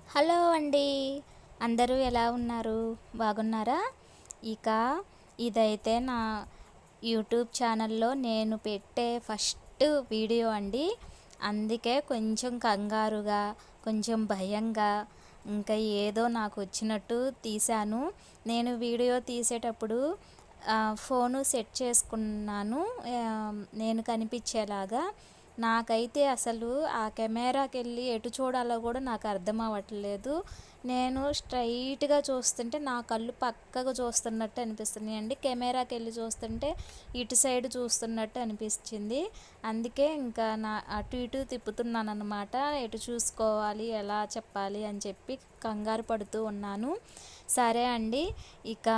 Hello అండి. అందరూ ఎలా ఉన్నారు? బాగున్నారా? ఇక ఇదైతే నా యూట్యూబ్ ఛానల్‌లో నేను పెట్టే ఫస్ట్ వీడియో అండి. అందుకే కొంచెం కంగారుగా, కొంచెం భయంగా, ఇంకా ఏదో నాకొచ్చినట్టు తీశాను. నేను వీడియో తీసేటప్పుడు ఫోను సెట్ చేసుకున్నాను. నేను కనిపించేలాగా. నాకైతే అసలు ఆ కెమెరాకెళ్ళి ఎటు చూడాలో కూడా నాకు అర్థం అవ్వట్లేదు. నేను స్ట్రైట్‌గా చూస్తుంటే నా కళ్ళు పక్కగా చూస్తున్నట్టు అనిపిస్తున్నాయండి. కెమెరాకెళ్ళి చూస్తుంటే ఇటు సైడ్ చూస్తున్నట్టు అనిపించింది. అందుకే ఇంకా అటు ఇటు తిప్పుతున్నాననమాట. ఎటు చూసుకోవాలి, ఎలా చెప్పాలి అని చెప్పి కంగారు పడుతూ ఉన్నాను. సరే అండి. ఇక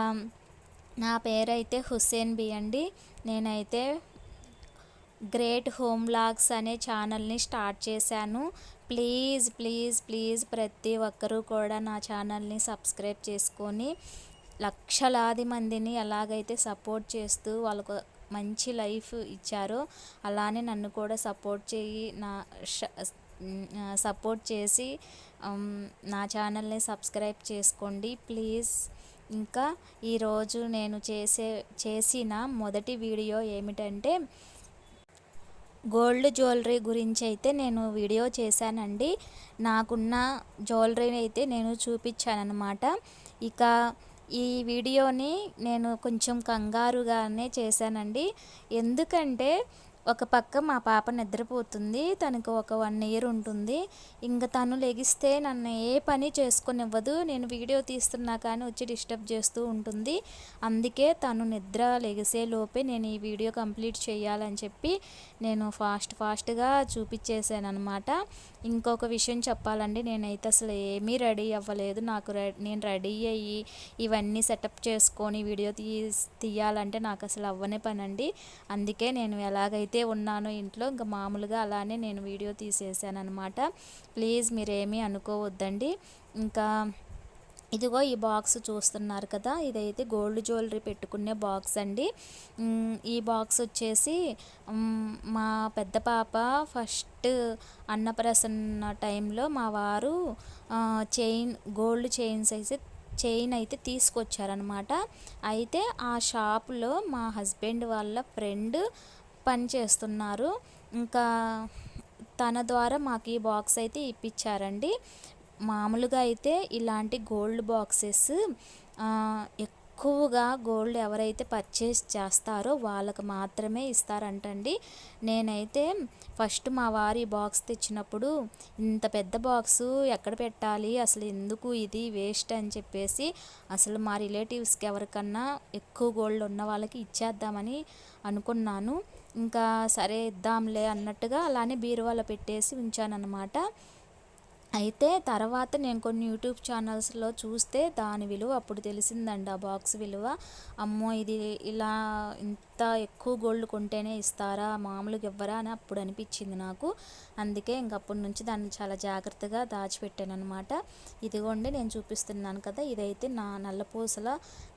నా పేరైతే హుస్సేన్ బి అండి. నేనైతే గ్రేట్ హోమ్ వ్లాగ్స్ అనే ఛానల్ని స్టార్ట్ చేశాను. ప్లీజ్ ప్లీజ్ ప్లీజ్ ప్రతి ఒక్కరూ కూడా నా ఛానల్ని సబ్స్క్రైబ్ చేసుకొని లక్షలాది మందిని ఎలాగైతే సపోర్ట్ చేస్తూ వాళ్ళకు మంచి లైఫ్ ఇచ్చారో అలానే నన్ను కూడా సపోర్ట్ చేసి నా ఛానల్ని సబ్స్క్రైబ్ చేసుకోండి ప్లీజ్. ఇంకా ఈరోజు నేను చేసిన మొదటి వీడియో ఏమిటంటే గోల్డ్ జ్యువెలరీ గురించి అయితే నేను వీడియో చేశానండి. నాకున్న జ్యువెలరీని అయితే నేను చూపించానన్నమాట. ఇక ఈ వీడియోని నేను కొంచెం కంగారుగానే చేశానండి. ఎందుకంటే ఒక పక్క మా పాప నిద్రపోతుంది. తనకు ఒక 1 ఇయర్ ఉంటుంది. ఇంక తను లెగిస్తే నన్ను ఏ పని చేసుకోనివ్వదు. నేను వీడియో తీస్తున్నా కానీ వచ్చి డిస్టర్బ్ చేస్తూ ఉంటుంది. అందుకే తను నిద్ర లెగిసే లోపే నేను ఈ వీడియో కంప్లీట్ చేయాలని చెప్పి నేను ఫాస్ట్గా చూపించేసాను అనమాట. ఇంకొక విషయం చెప్పాలండి, నేనైతే అసలు ఏమీ రెడీ అవ్వలేదు. నేను రెడీ అయ్యి ఇవన్నీ సెటప్ చేసుకొని వీడియో తీయాలంటే నాకు అసలు అవ్వని పని అండి. అందుకే నేను ఎలాగైతే ఉన్నానో ఇంట్లో ఇంకా మామూలుగా అలానే నేను వీడియో తీసేసాను అనమాట. ప్లీజ్ మీరేమీ అనుకోవద్దండి. ఇంకా ఇదిగో ఈ బాక్స్ చూస్తున్నారు కదా, ఇదైతే గోల్డ్ జ్యువెలరీ పెట్టుకునే బాక్స్ అండి. ఈ బాక్స్ వచ్చేసి మా పెద్ద పాప ఫస్ట్ అన్నప్రాసన టైంలో మా వారు గోల్డ్ చైన్ అయితే తీసుకొచ్చారనమాట. అయితే ఆ షాపులో మా హస్బెండ్ వాళ్ళ ఫ్రెండ్ పని చేస్తున్నారు. ఇంకా తన ద్వారా మాకు ఈ బాక్స్ అయితే ఇప్పించారండి. మామూలుగా అయితే ఇలాంటి గోల్డ్ బాక్సెస్ ఎక్కువగా గోల్డ్ ఎవరైతే పర్చేస్ చేస్తారో వాళ్ళకి మాత్రమే ఇస్తారంటండి. నేనైతే ఫస్ట్ మా వారి బాక్స్ తెచ్చినప్పుడు ఇంత పెద్ద బాక్సు ఎక్కడ పెట్టాలి, అసలు ఎందుకు ఇది వేస్ట్ అని చెప్పేసి అసలు మా రిలేటివ్స్కి ఎవరికన్నా ఎక్కువ గోల్డ్ ఉన్న వాళ్ళకి ఇచ్చేద్దామని అనుకున్నాను. ఇంకా సరే ఇద్దాంలే అన్నట్టుగా అలానే బీరువాలో పెట్టేసి ఉంచానన్నమాట. అయితే తర్వాత నేను కొన్ని యూట్యూబ్ ఛానల్స్లో చూస్తే దాని విలువ అప్పుడు తెలిసిందండి. ఆ బాక్స్ విలువ, అమ్మో ఇది ఇలా ఇంత ఎక్కువ గోల్డ్ కొంటేనే ఇస్తారా, మామూలుగా ఇవ్వరా అని అప్పుడు అనిపించింది నాకు. అందుకే ఇంకప్పటి నుంచి దాన్ని చాలా జాగ్రత్తగా దాచిపెట్టాను అనమాట. ఇదిగోండి నేను చూపిస్తున్నాను కదా, ఇదైతే నా నల్లపూసల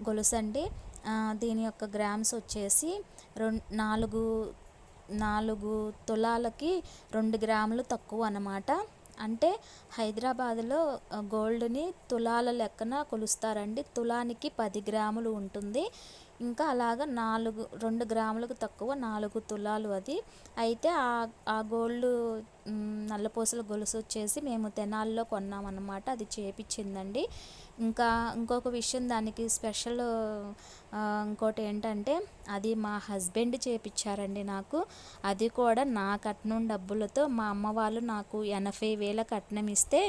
గొలుసు అండి. దీని యొక్క గ్రామ్స్ వచ్చేసి 4 తులాలకి 2 గ్రాములు తక్కువ అన్నమాట. అంటే హైదరాబాద్లో గోల్డ్ని తులాల లెక్కన కొలుస్తారండి. తులానికి 10 గ్రాములు ఉంటుంది. ఇంకా అలాగా 2 గ్రాములకు తక్కువ 4 తులాలు అది. అయితే ఆ గోల్డ్ నల్లపూసల గొలుసు వచ్చేసి మేము తెనాల్లో కొన్నామన్నమాట. అది చేపించిందండి. ఇంకా ఇంకొక విషయం దానికి స్పెషల్ ఇంకోటి ఏంటంటే అది మా హస్బెండ్ చేపించారండి నాకు. అది కూడా నా కట్నం డబ్బులతో. మా అమ్మ వాళ్ళు నాకు 80,000 కట్నం ఇస్తే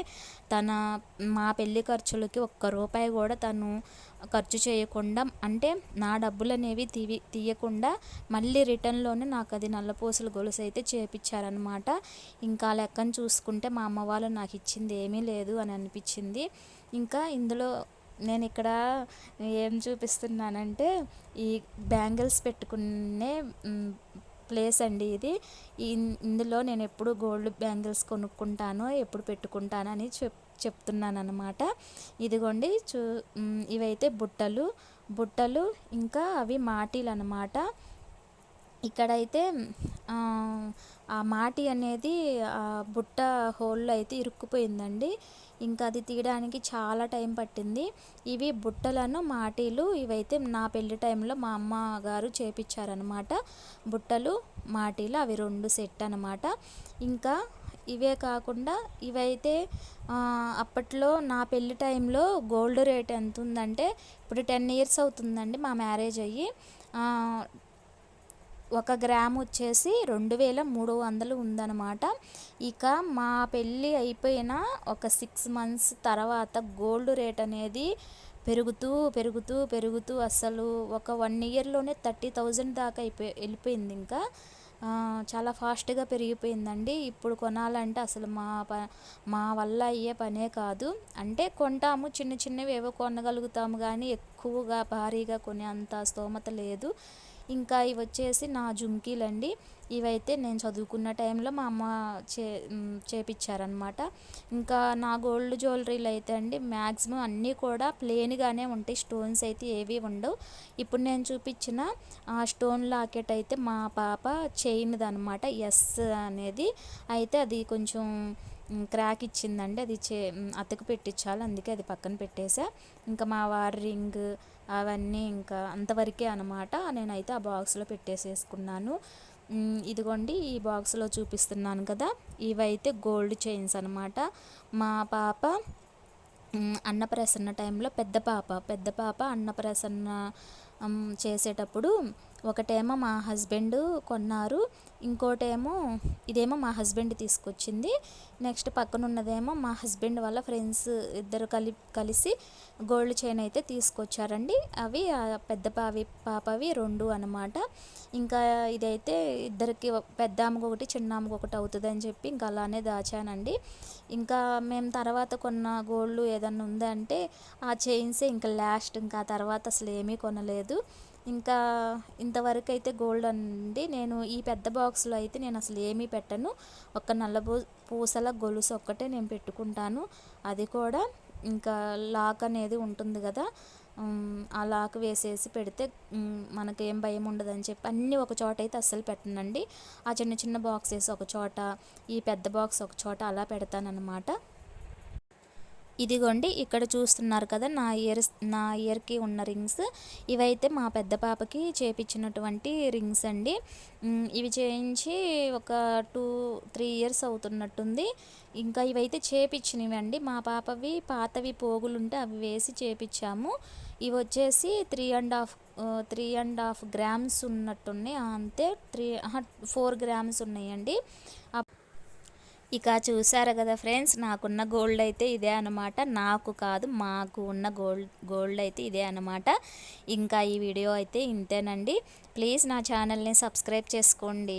మా పెళ్లి ఖర్చులకి ఒక్క రూపాయి కూడా తను ఖర్చు చేయకుండా, అంటే నా డబ్బులు అనేవి తీయకుండా మళ్ళీ రిటర్న్లోనే నాకు అది నల్లపూసల గొలుసు అయితే చేపించారనమాట. ఇంకా లెక్కను చూసుకుంటే మా అమ్మ వాళ్ళు నాకు ఇచ్చింది ఏమీ లేదు అని అనిపించింది. ఇంకా ఇందులో నేను ఇక్కడ ఏం చూపిస్తున్నానంటే ఈ బ్యాంగిల్స్ పెట్టుకునే ప్లేస్ అండి ఇది. ఇందులో నేను ఎప్పుడు గోల్డ్ బ్యాంగిల్స్ కొనుక్కుంటానో ఎప్పుడు పెట్టుకుంటానో అని చెప్తున్నాను అనమాట. ఇదిగోండి ఇవైతే బుట్టలు ఇంకా అవి మాటీలు అనమాట. ఇక్కడైతే ఆ మాటి అనేది ఆ బుట్ట హోల్లో అయితే ఇరుక్కుపోయిందండి. ఇంకా అది తీయడానికి చాలా టైం పట్టింది. ఇవి బుట్టలను మాటీలు ఇవైతే నా పెళ్లి టైంలో మా అమ్మగారు చేపించారనమాట. బుట్టలు మాటీలు అవి 2 సెట్ అనమాట. ఇంకా ఇవే కాకుండా ఇవైతే అప్పట్లో నా పెళ్లి టైంలో గోల్డ్ రేట్ ఎంత ఉందంటే, ఇప్పుడు 10 ఇయర్స్ అవుతుందండి మా మ్యారేజ్ అయ్యి. 1 గ్రామ్ వచ్చేసి 2300 ఉందన్నమాట. ఇక మా పెళ్ళి అయిపోయిన ఒక 6 మంత్స్ తర్వాత గోల్డ్ రేట్ అనేది పెరుగుతూ పెరుగుతూ పెరుగుతూ అసలు ఒక 1 ఇయర్లోనే 30,000 దాకా వెళ్ళిపోయింది. ఇంకా చాలా ఫాస్ట్గా పెరిగిపోయిందండి. ఇప్పుడు కొనాలంటే అసలు మా వల్ల అయ్యే పనే కాదు. అంటే కొంటాము, చిన్న చిన్నవి ఏవో కొనగలుగుతాము, కానీ ఎక్కువగా భారీగా కొనే అంత స్తోమత లేదు. ఇంకా ఇవి వచ్చేసి నా జుంకీలండి. ఇవైతే నేను చదువుకున్న టైంలో మా అమ్మ చేపించారనమాట. ఇంకా నా గోల్డ్ జ్యువెలరీలు అయితే అండి మ్యాక్సిమం అన్నీ కూడా ప్లెయిన్గానే ఉంటాయి, స్టోన్స్ అయితే ఏవి ఉండవు. ఇప్పుడు నేను చూపించిన ఆ స్టోన్ లాకెట్ అయితే మా పాప చైన్ది అనమాట, ఎస్ అనేది. అయితే అది కొంచెం క్రాక్ ఇచ్చిందండి, అది అతకు పెట్టించాలి, అందుకే అది పక్కన పెట్టేసా. ఇంకా మా వారి రింగ్ అవన్నీ ఇంకా అంతవరకే అనమాట. నేనైతే ఆ బాక్స్లో పెట్టేసేసుకున్నాను. ఇదిగోండి ఈ బాక్స్లో చూపిస్తున్నాను కదా, ఇవైతే గోల్డ్ చైన్స్ అనమాట. మా పాప అన్నప్రసన్న టైంలో పెద్ద పాప అన్నప్రసన్న చేసేటప్పుడు ఒకటేమో మా హస్బెండ్ కొన్నారు, ఇంకోటేమో ఇదేమో మా హస్బెండ్ తీసుకొచ్చింది. నెక్స్ట్ పక్కన ఉన్నదేమో మా హస్బెండ్ వాళ్ళ ఫ్రెండ్స్ ఇద్దరు కలిసి గోల్డ్ చైన్ అయితే తీసుకొచ్చారండి. అవి పెద్ద పాపవి 2 అనమాట. ఇంకా ఇదైతే ఇద్దరికి, పెద్ద ఆమెకు ఒకటి చిన్న ఆమెకు ఒకటి అవుతుందని చెప్పి ఇంకా అలానే దాచానండి. ఇంకా మేము తర్వాత కొన్న గోల్డ్ ఏదన్నా ఉందంటే ఆ చైన్సే ఇంకా లాస్ట్, ఇంకా తర్వాత అసలు ఏమీ కొనలేదు. ఇంకా ఇంతవరకు అయితే గోల్డ్ అండి. నేను ఈ పెద్ద బాక్స్లో అయితే నేను అసలు ఏమీ పెట్టను, ఒక నల్ల పూసల గొలుసు ఒక్కటే నేను పెట్టుకుంటాను. అది కూడా ఇంకా లాక్ అనేది ఉంటుంది కదా, ఆ లాక్ వేసేసి పెడితే మనకేం భయం ఉండదని చెప్పి అన్నీ ఒక చోట అయితే అస్సలు పెట్టనండి. ఆ చిన్న చిన్న బాక్సెస్ ఒక చోట, ఈ పెద్ద బాక్స్ ఒక చోట అలా పెడతానన్నమాట. ఇదిగోండి ఇక్కడ చూస్తున్నారు కదా నా ఇయర్కి ఉన్న రింగ్స్. ఇవైతే మా పెద్ద పాపకి చేపించినటువంటి రింగ్స్ అండి. ఇవి చేయించి ఒక 2-3 ఇయర్స్ అవుతున్నట్టుంది. ఇంకా ఇవైతే చేపించినవి అండి. మా పాపవి పాతవి పోగులుంటే అవి వేసి చేపించాము. ఇవి వచ్చేసి 3.5 గ్రామ్స్ ఉన్నట్టున్నాయి, అంతే. 4 గ్రామ్స్ ఉన్నాయండి. ఇక చూసారు కదా ఫ్రెండ్స్, నాకున్న గోల్డ్ అయితే ఇదే అనమాట. నాకు కాదు, మాకు ఉన్న గోల్డ్ అయితే ఇదే అనమాట. ఇంకా ఈ వీడియో అయితే ఇంతేనండి. ప్లీజ్ నా ఛానల్ని సబ్స్క్రైబ్ చేసుకోండి.